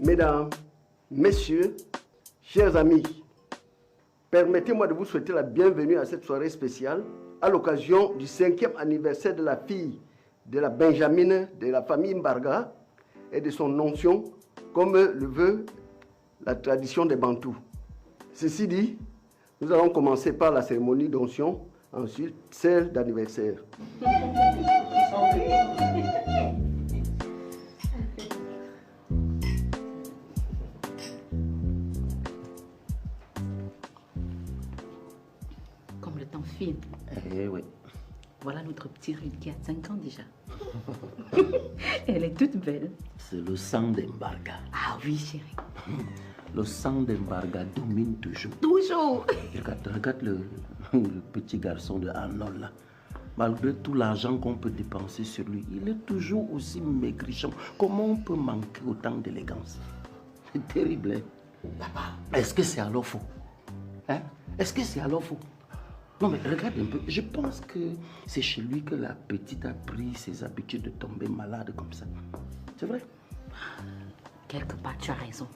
Mesdames, Messieurs, chers amis, permettez-moi de vous souhaiter la bienvenue à cette soirée spéciale à l'occasion du 5e anniversaire de la fille de la Benjamine de la famille Mbarga et de son onction, comme le veut la tradition des Bantous. Ceci dit, nous allons commencer par la cérémonie d'onction, ensuite celle d'anniversaire. Comme le temps file. Eh oui. Voilà notre petit Ruth qui a 5 ans déjà. Elle est toute belle. C'est le sang d'Embarga. Ah oui, chérie. Le sang d'Embarga domine toujours. Toujours. Regarde le petit garçon de Arnold là. Malgré tout l'argent qu'on peut dépenser sur lui, il est toujours aussi maigrichon. Comment on peut manquer autant d'élégance? C'est terrible, hein? Papa, est-ce que c'est alors faux? Hein? Est-ce que c'est alors faux? Non mais regarde un peu, je pense que c'est chez lui que la petite a pris ses habitudes de tomber malade comme ça. C'est vrai? Quelque part, tu as raison.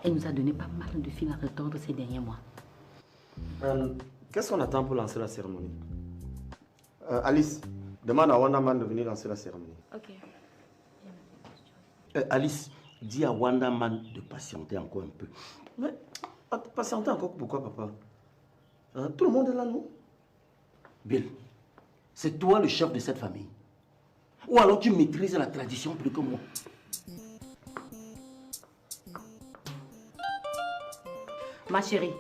Elle nous a donné pas mal de fil à retordre ces derniers mois. Qu'est-ce qu'on attend pour lancer la cérémonie? Alice, demande à Wanda Man de venir lancer la cérémonie. Ok. Alice, dis à Wanda Man de patienter encore un peu. Mais patienter encore pourquoi, papa? Tout le monde est là, non? Bill, c'est toi le chef de cette famille. Ou alors tu maîtrises la tradition plus que moi. Ma chérie,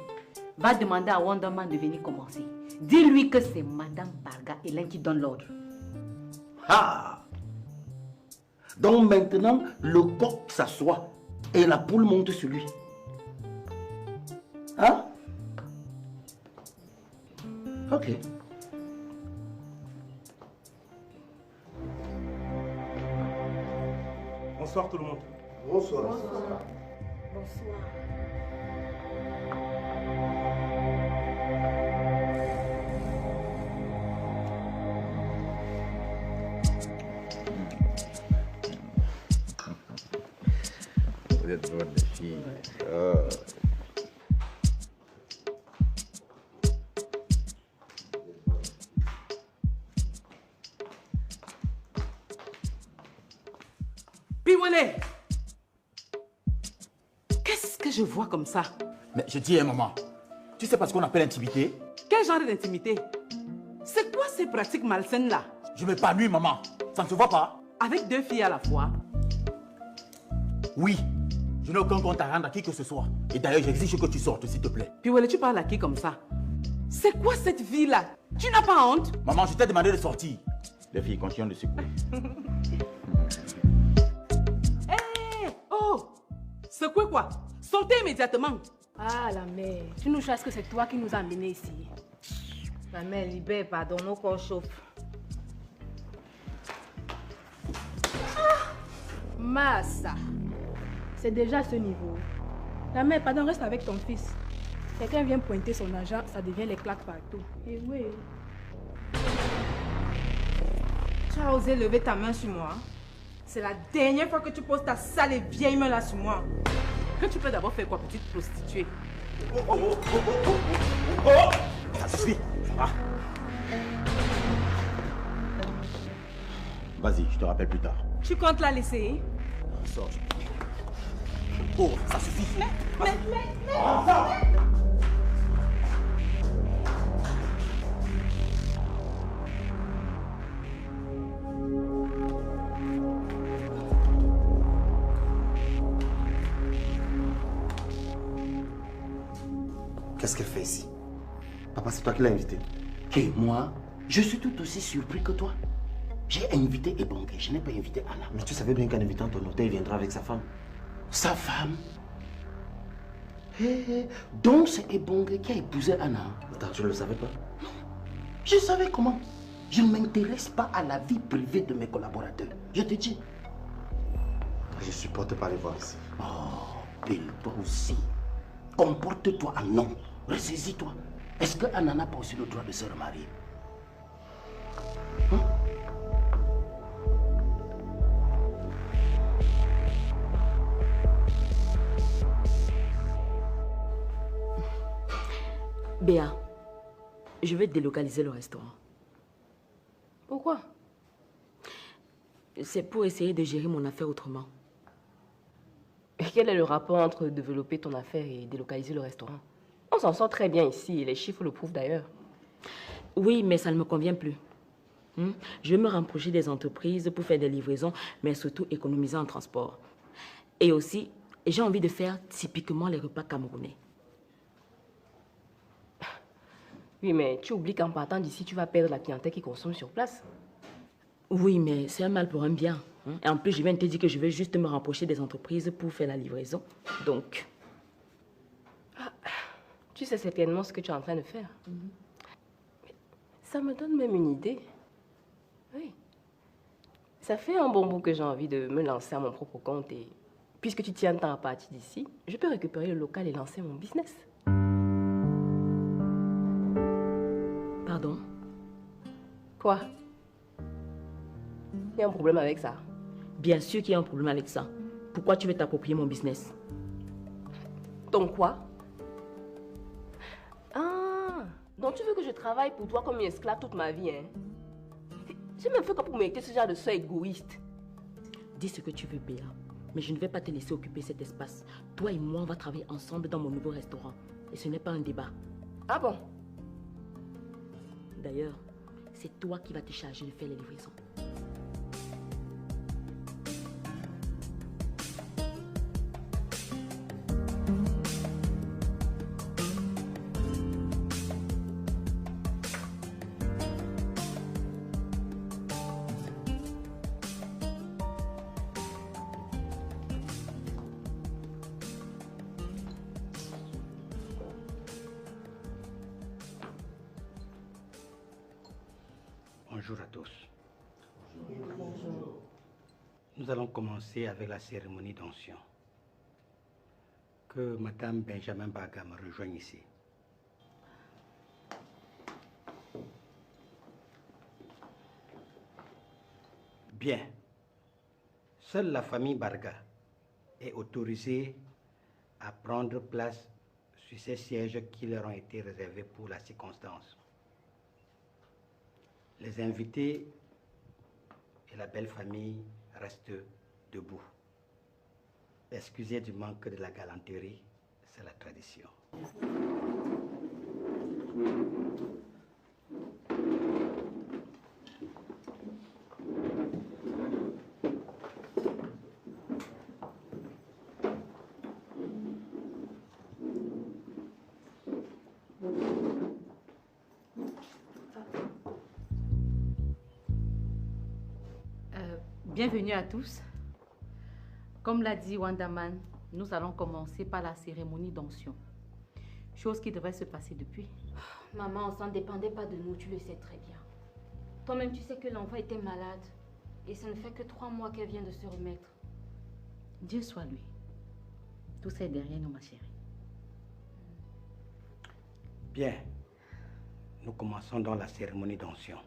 va demander à Wonderman de venir commencer. Dis-lui que c'est Madame Barga Hélène qui donne l'ordre. Ah! Donc maintenant, le coq s'assoit et la poule monte sur lui. Hein? Ok. Bonsoir tout le monde. Bonsoir. Bonsoir. Vous êtes bonne fille. Piwele, qu'est-ce que je vois comme ça? Mais je dis, maman, tu sais pas ce qu'on appelle intimité? Quel genre d'intimité? C'est quoi ces pratiques malsaines là? Je m'épanouis, maman. Ça ne se voit pas? Avec 2 filles à la fois? Oui. Je n'ai aucun compte à rendre à qui que ce soit. Et d'ailleurs, j'exige que tu sortes, s'il te plaît. Piwele, tu parles à qui comme ça? C'est quoi cette vie là? Tu n'as pas honte? Maman, je t'ai demandé de sortir. Les filles continuent de secouer. Oh! Secouez quoi? Sortez immédiatement! Ah, la mère, tu nous chasses que c'est toi qui nous as amenés ici. La mère, libère, pardon, nos corps chauffent. Massa, c'est déjà ce niveau. La mère, pardon, reste avec ton fils. Quelqu'un vient pointer son argent, ça devient les claques partout. Et oui. Tu as osé lever ta main sur moi. C'est la dernière fois que tu poses ta sale et vieille main là sur moi. Que tu peux d'abord faire quoi, petite prostituée? Ça suffit. Ah. Vas-y, je te rappelle plus tard. Tu comptes la laisser? Sors. Oh, ça suffit. Qu'est-ce qu'elle fait ici? Papa, c'est toi qui l'as invitée. Et moi, je suis tout aussi surpris que toi. J'ai invité Ebongue, je n'ai pas invité Anna. Mais tu savais bien qu'en invitant ton hôtel, il viendra avec sa femme. Sa femme? Donc c'est Ebongue qui a épousé Anna. Attends, tu ne le savais pas? Non. Je savais comment. Je ne m'intéresse pas à la vie privée de mes collaborateurs. Je te dis. Je supporte pas les voir ici. Oh, Bill, toi aussi. Comporte-toi en homme. Ressaisis-toi. Est-ce que Anna n'a pas aussi le droit de se remarier? Hein? Béa, je vais délocaliser le restaurant. Pourquoi? C'est pour essayer de gérer mon affaire autrement. Et quel est le rapport entre développer ton affaire et délocaliser le restaurant? On s'en sort très bien ici et les chiffres le prouvent d'ailleurs. Oui, mais ça ne me convient plus. Je vais me rapprocher des entreprises pour faire des livraisons, mais surtout économiser en transport. Et aussi, j'ai envie de faire typiquement les repas camerounais. Oui, mais tu oublies qu'en partant d'ici, tu vas perdre la clientèle qui consomme sur place. Oui, mais c'est un mal pour un bien. Et en plus, je viens de te dire que je vais juste me rapprocher des entreprises pour faire la livraison. Donc... Tu sais certainement ce que tu es en train de faire. Ça me donne même une idée. Oui. Ça fait un bon bout que j'ai envie de me lancer à mon propre compte et puisque tu tiens tant à partir d'ici, je peux récupérer le local et lancer mon business. Pardon? Quoi? Il y a un problème avec ça? Bien sûr qu'il y a un problème avec ça. Pourquoi tu veux t'approprier mon business? Donc quoi? Ah, donc tu veux que je travaille pour toi comme une esclave toute ma vie, hein? J'ai même fait quoi pour mériter ce genre de soeur égoïste? Dis ce que tu veux, Béa. Mais je ne vais pas te laisser occuper cet espace. Toi et moi, on va travailler ensemble dans mon nouveau restaurant. Et ce n'est pas un débat. Ah bon? D'ailleurs, c'est toi qui vas te charger de faire les livraisons. Bonjour à tous. Nous allons commencer avec la cérémonie d'onction. Que Madame Benjamin Baga me rejoigne ici. Bien. Seule la famille Barga est autorisée à prendre place sur ces sièges qui leur ont été réservés pour la circonstance. Les invités et la belle famille restent debout. Excusez du manque de la galanterie, c'est la tradition. Bienvenue à tous. Comme l'a dit Wandaman, nous allons commencer par la cérémonie d'onction. Chose qui devrait se passer depuis. Maman, on s'en dépendait pas de nous, tu le sais très bien. Toi-même, tu sais que l'enfant était malade. Et ça ne fait que 3 mois qu'elle vient de se remettre. Dieu soit lui. Tout ça est derrière nous, ma chérie. Bien. Nous commençons dans la cérémonie d'onction.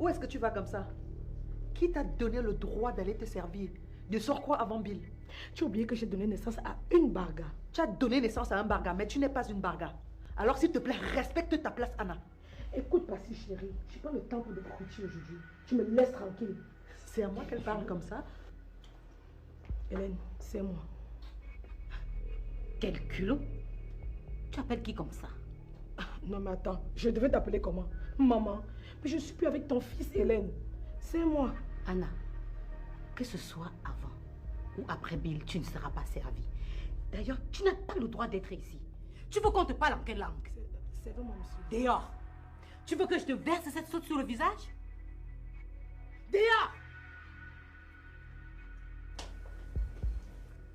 Où est-ce que tu vas comme ça? Qui t'a donné le droit d'aller te servir? De surcroît avant Bill. Tu as oublié que j'ai donné naissance à une Barga. Tu as donné naissance à un Barga, mais tu n'es pas une Barga. Alors s'il te plaît, respecte ta place, Anna. Écoute, Passy chérie, je n'ai pas le temps pour des coutumes aujourd'hui. Tu me laisses tranquille. C'est à moi qu'elle parle comme ça. Hélène, c'est moi. Quel culot! Tu appelles qui comme ça? Non mais attends, je devais t'appeler comment? Maman. Mais je ne suis plus avec ton fils, Hélène. C'est moi. Anna, que ce soit avant ou après Bill, tu ne seras pas servie. D'ailleurs, tu n'as pas le droit d'être ici. Tu veux qu'on te parle en quelle langue? C'est vraiment monsieur. Dehors! Tu veux que je te verse cette sauce sur le visage? Dehors!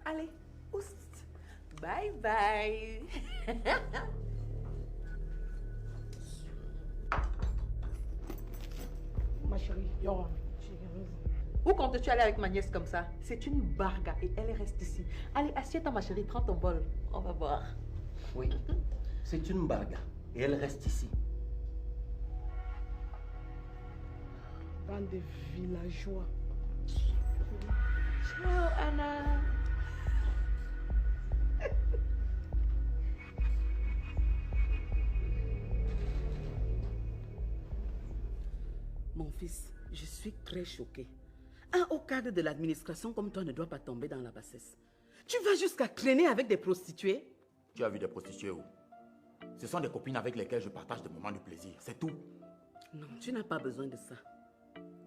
Allez, oust. Bye bye. Ma chérie, Yoran, où comptes-tu aller avec ma nièce comme ça? C'est une Barga et elle reste ici. Allez, assieds-toi ma chérie, prends ton bol. On va boire. Oui, c'est une Barga et elle reste ici. Bande de villageois. Ciao, Anna. Mon fils, je suis très choquée. Un haut cadre de l'administration comme toi ne doit pas tomber dans la bassesse. Tu vas jusqu'à traîner avec des prostituées? Tu as vu des prostituées où? Ce sont des copines avec lesquelles je partage des moments de plaisir, c'est tout. Non, tu n'as pas besoin de ça.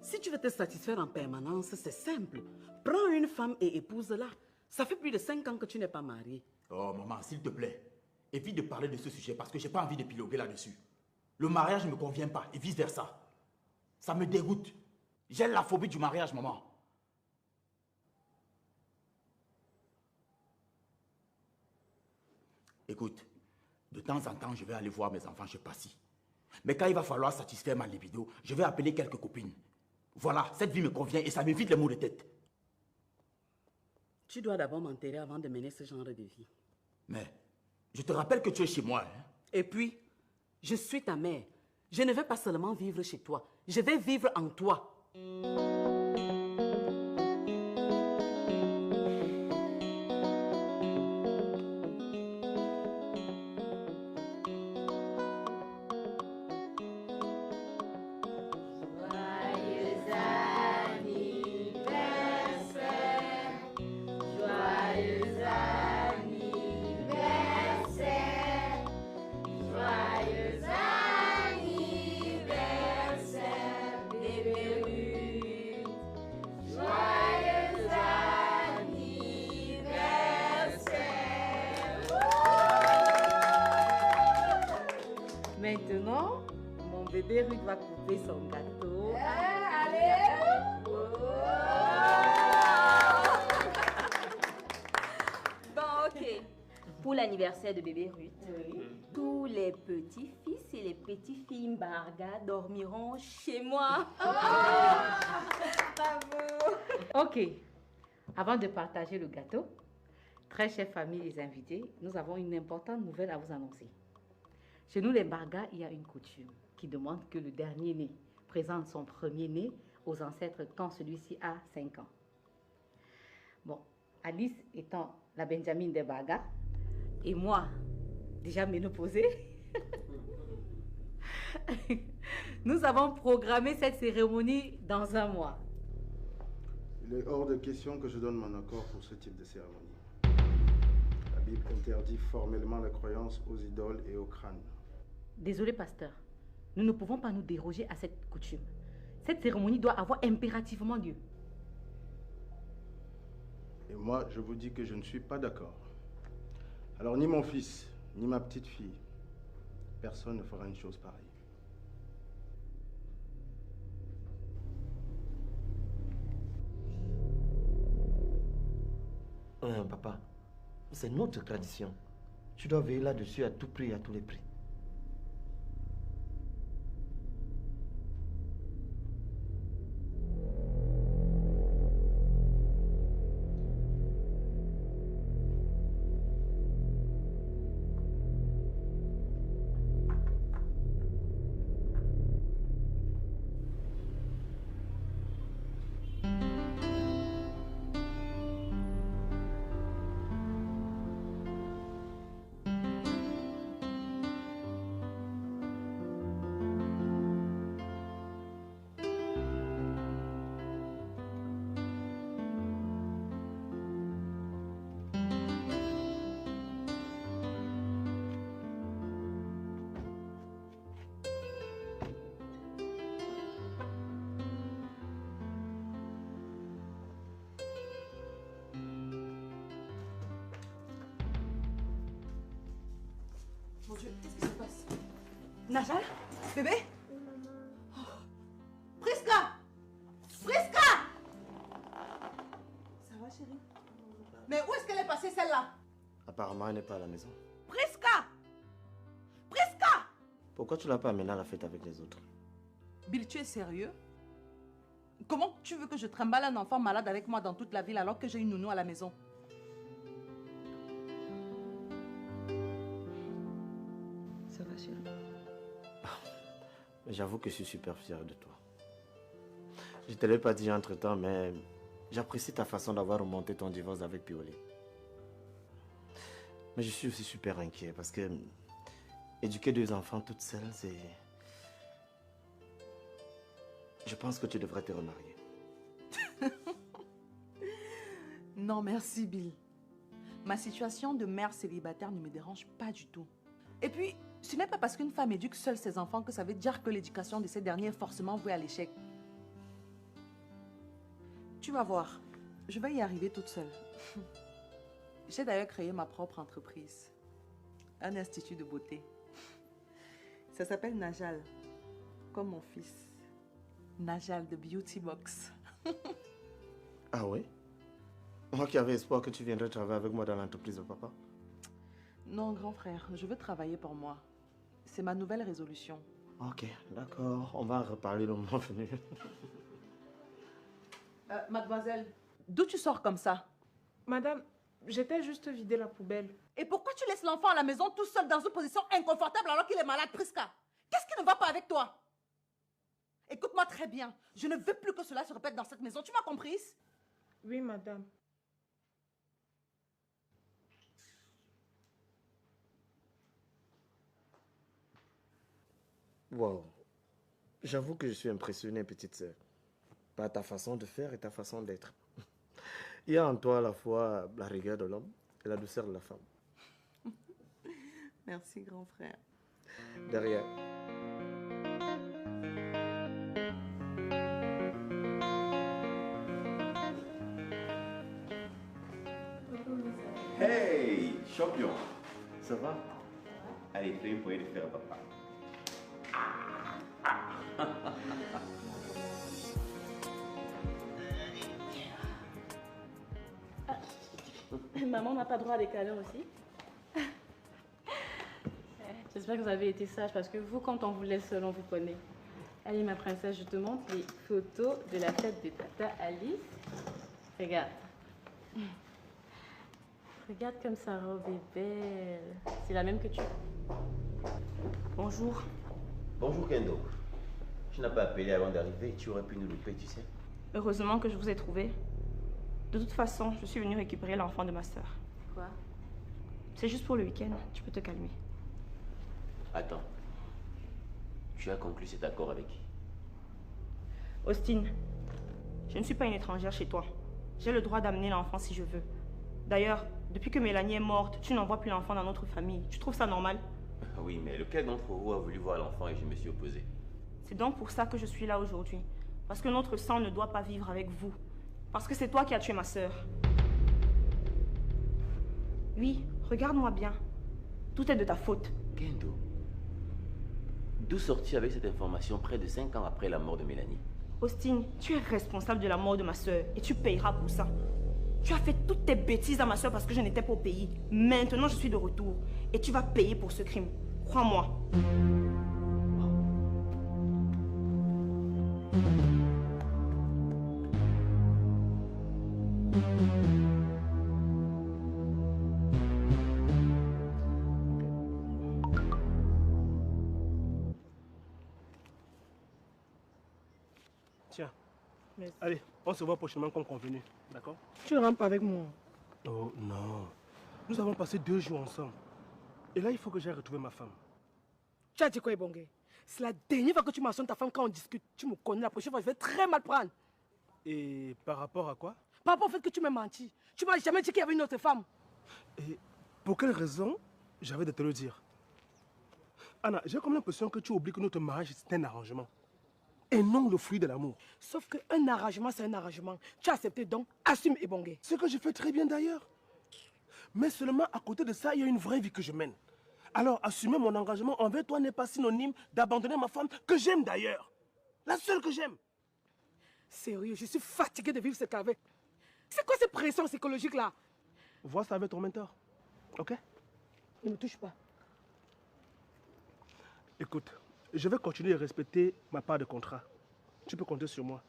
Si tu veux te satisfaire en permanence, c'est simple. Prends une femme et épouse-la. Ça fait plus de 5 ans que tu n'es pas mariée. Oh maman, s'il te plaît, évite de parler de ce sujet parce que j'ai pas envie d'épiloguer là-dessus. Le mariage ne me convient pas et vice-versa. Ça me dégoûte. J'ai la phobie du mariage, maman. Écoute, de temps en temps, je vais aller voir mes enfants chez Passy. Mais quand il va falloir satisfaire ma libido, je vais appeler quelques copines. Voilà, cette vie me convient et ça m'évite les maux de tête. Tu dois d'abord m'enterrer avant de mener ce genre de vie. Mais, je te rappelle que tu es chez moi. Hein? Et puis, je suis ta mère. Je ne vais pas seulement vivre chez toi. Je vais vivre en toi. Maintenant, mon bébé Ruth va couper son gâteau. Bon, ok. Pour l'anniversaire de bébé Ruth, tous les petits-fils et les petites-filles Barga dormiront chez moi. Bravo. Ok. Avant de partager le gâteau, très chère famille et invités, nous avons une importante nouvelle à vous annoncer. Chez nous, les Barga, il y a une coutume qui demande que le dernier-né présente son premier-né aux ancêtres quand celui-ci a 5 ans. Bon, Alice étant la Benjamin des Barga, et moi, déjà ménopausée, nous avons programmé cette cérémonie dans 1 mois. Il est hors de question que je donne mon accord pour ce type de cérémonie. La Bible interdit formellement la croyance aux idoles et aux crânes. Désolé, pasteur. Nous ne pouvons pas nous déroger à cette coutume. Cette cérémonie doit avoir impérativement lieu. Et moi, je vous dis que je ne suis pas d'accord. Alors, ni mon fils, ni ma petite fille, personne ne fera une chose pareille. Papa, c'est notre tradition. Tu dois veiller là-dessus à tout prix et à tous les prix. Najal? Bébé? Oh. Priska! Priska! Ça va, chérie? Mais où est-ce qu'elle est passée, celle-là? Apparemment, elle n'est pas à la maison. Priska! Priska! Pourquoi tu l'as pas amenée à la fête avec les autres? Bill, tu es sérieux? Comment tu veux que je trimballe un enfant malade avec moi dans toute la ville alors que j'ai une nounou à la maison? Ça va, chérie? J'avoue que je suis super fier de toi. Je ne te l'ai pas dit entre-temps, mais j'apprécie ta façon d'avoir remonté ton divorce avec Piolé. Mais je suis aussi super inquiet parce que éduquer 2 enfants toutes seules, c'est... Je pense que tu devrais te remarier. Non, merci, Bill. Ma situation de mère célibataire ne me dérange pas du tout. Et puis, ce n'est pas parce qu'une femme éduque seule ses enfants que ça veut dire que l'éducation de ces derniers est forcément vouée à l'échec. Tu vas voir, je vais y arriver toute seule. J'ai d'ailleurs créé ma propre entreprise. Un institut de beauté. Ça s'appelle Najal, comme mon fils. Najal de Beauty Box. Ah oui? Moi qui avais espoir que tu viendrais travailler avec moi dans l'entreprise de papa. Non, grand frère, je veux travailler pour moi. C'est ma nouvelle résolution. Ok, d'accord. On va en reparler le moment venu. Mademoiselle, d'où tu sors comme ça? Madame, j'étais juste vider la poubelle. Et pourquoi tu laisses l'enfant à la maison tout seul dans une position inconfortable alors qu'il est malade, Priska? Qu'est-ce qui ne va pas avec toi? Écoute-moi très bien. Je ne veux plus que cela se répète dans cette maison. Tu m'as comprise? Oui, madame. Wow. J'avoue que je suis impressionné, petite sœur. Par ta façon de faire et ta façon d'être. Il y a en toi à la fois la rigueur de l'homme et la douceur de la femme. Merci, grand frère. Derrière. Hey, champion. Ça va? Allez, fais une poignée de fer à papa. Maman n'a pas droit à des câlins aussi. J'espère que vous avez été sage parce que vous, quand on vous laisse seul, on vous connaît. Allez, ma princesse, je te montre les photos de la fête de Tata Alice. Regarde. Regarde comme sa robe est belle. C'est la même que tu. Bonjour. Bonjour Kendo. Tu n'as pas appelé avant d'arriver, tu aurais pu nous louper, tu sais. Heureusement que je vous ai trouvé. De toute façon, je suis venue récupérer l'enfant de ma sœur. Quoi? C'est juste pour le week-end, tu peux te calmer. Attends. Tu as conclu cet accord avec qui? Austin, je ne suis pas une étrangère chez toi. J'ai le droit d'amener l'enfant si je veux. D'ailleurs, depuis que Mélanie est morte, tu n'envoies plus l'enfant dans notre famille. Tu trouves ça normal? Oui, mais lequel d'entre vous a voulu voir l'enfant et je me suis opposé? C'est donc pour ça que je suis là aujourd'hui. Parce que notre sang ne doit pas vivre avec vous. Parce que c'est toi qui as tué ma sœur. Oui, regarde-moi bien. Tout est de ta faute. Kendo, d'où sortir avec cette information près de 5 ans après la mort de Mélanie? Austin, tu es responsable de la mort de ma sœur et tu payeras pour ça. Tu as fait toutes tes bêtises à ma sœur parce que je n'étais pas au pays. Maintenant, je suis de retour et tu vas payer pour ce crime. Crois-moi. Tiens. Merci. Allez, on se voit prochainement comme convenu, d'accord? Tu ne rentres pas avec moi? Oh non. Nous avons passé 2 jours ensemble. Et là, il faut que j'aille retrouver ma femme. Tu as dit quoi, Ebongue? C'est la dernière fois que tu mentionnes ta femme quand on discute. Tu me connais, la prochaine fois, je vais très mal prendre. Et par rapport à quoi? Par rapport au fait que tu m'as menti. Tu m'as jamais dit qu'il y avait une autre femme. Et pour quelle raison j'avais de te le dire? Anna, j'ai comme l'impression que tu oublies que notre mariage, c'est un arrangement. Et non le fruit de l'amour. Sauf qu'un arrangement, c'est un arrangement. Tu as accepté donc, assume Ebongue. Ce que je fais très bien d'ailleurs. Mais seulement à côté de ça, il y a une vraie vie que je mène. Alors, assumer mon engagement envers toi n'est pas synonyme d'abandonner ma femme, que j'aime d'ailleurs. La seule que j'aime. Sérieux, je suis fatiguée de vivre ce qu'avec. C'est quoi cette pression psychologique-là? Vois ça avec ton mentor, ok? Ne me touche pas. Écoute, je vais continuer à respecter ma part de contrat. Tu peux compter sur moi.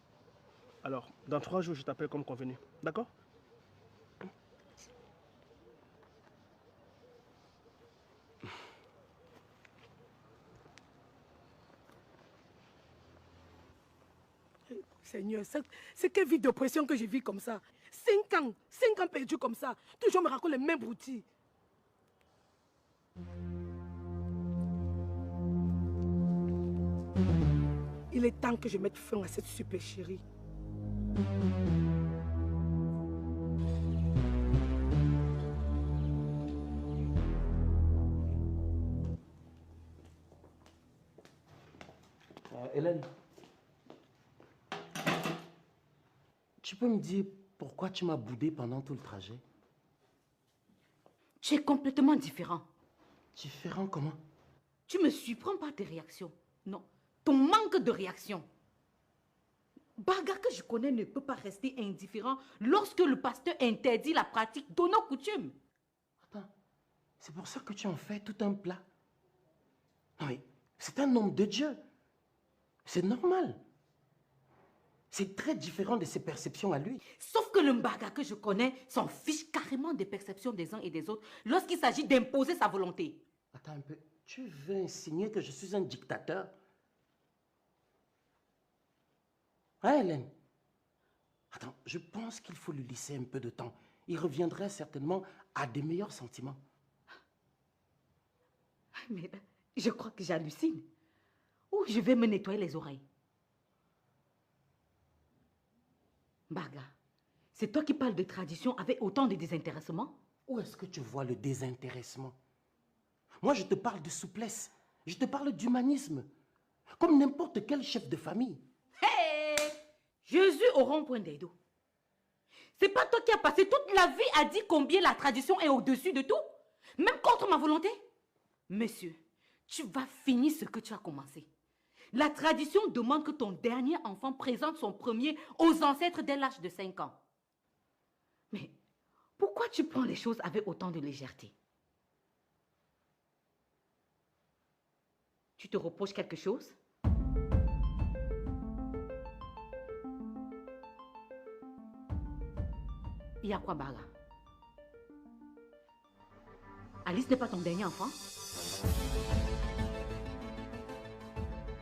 Alors, dans 3 jours, je t'appelle comme convenu. D'accord? Seigneur, c'est quelle vie d'oppression que je vis comme ça? 5 ans perdus comme ça. Toujours me raconte les mêmes broutilles. Il est temps que je mette fin à cette supercherie. Hélène, tu peux me dire pourquoi tu m'as boudé pendant tout le trajet? Tu es complètement différent. Différent comment? Tu me surprends par tes réactions. Non, ton manque de réaction. Barga que je connais ne peut pas rester indifférent lorsque le pasteur interdit la pratique de nos coutumes. Attends, c'est pour ça que tu en fais tout un plat. Non mais, c'est un homme de Dieu. C'est normal. C'est très différent de ses perceptions à lui. Sauf que le Mbaga que je connais s'en fiche carrément des perceptions des uns et des autres lorsqu'il s'agit d'imposer sa volonté. Attends un peu, tu veux insinuer que je suis un dictateur? Hein, Hélène? Attends, je pense qu'il faut lui laisser un peu de temps. Il reviendrait certainement à des meilleurs sentiments. Mais je crois que j'hallucine. Ou je vais me nettoyer les oreilles. Barga, c'est toi qui parles de tradition avec autant de désintéressement? Où est-ce que tu vois le désintéressement? Moi, je te parle de souplesse. Je te parle d'humanisme. Comme n'importe quel chef de famille. Hé! Jésus au rond-point d'Edo. C'est pas toi qui as passé toute la vie à dire combien la tradition est au-dessus de tout? Même contre ma volonté? Monsieur, tu vas finir ce que tu as commencé. La tradition demande que ton dernier enfant présente son premier aux ancêtres dès l'âge de 5 ans. Mais pourquoi tu prends les choses avec autant de légèreté? Tu te reproches quelque chose? Il y a quoi, Barga? Alice n'est pas ton dernier enfant?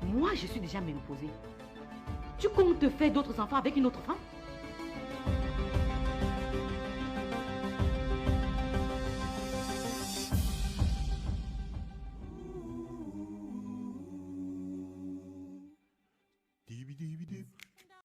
Moi, je suis déjà ménopausée. Tu comptes te faire d'autres enfants avec une autre femme?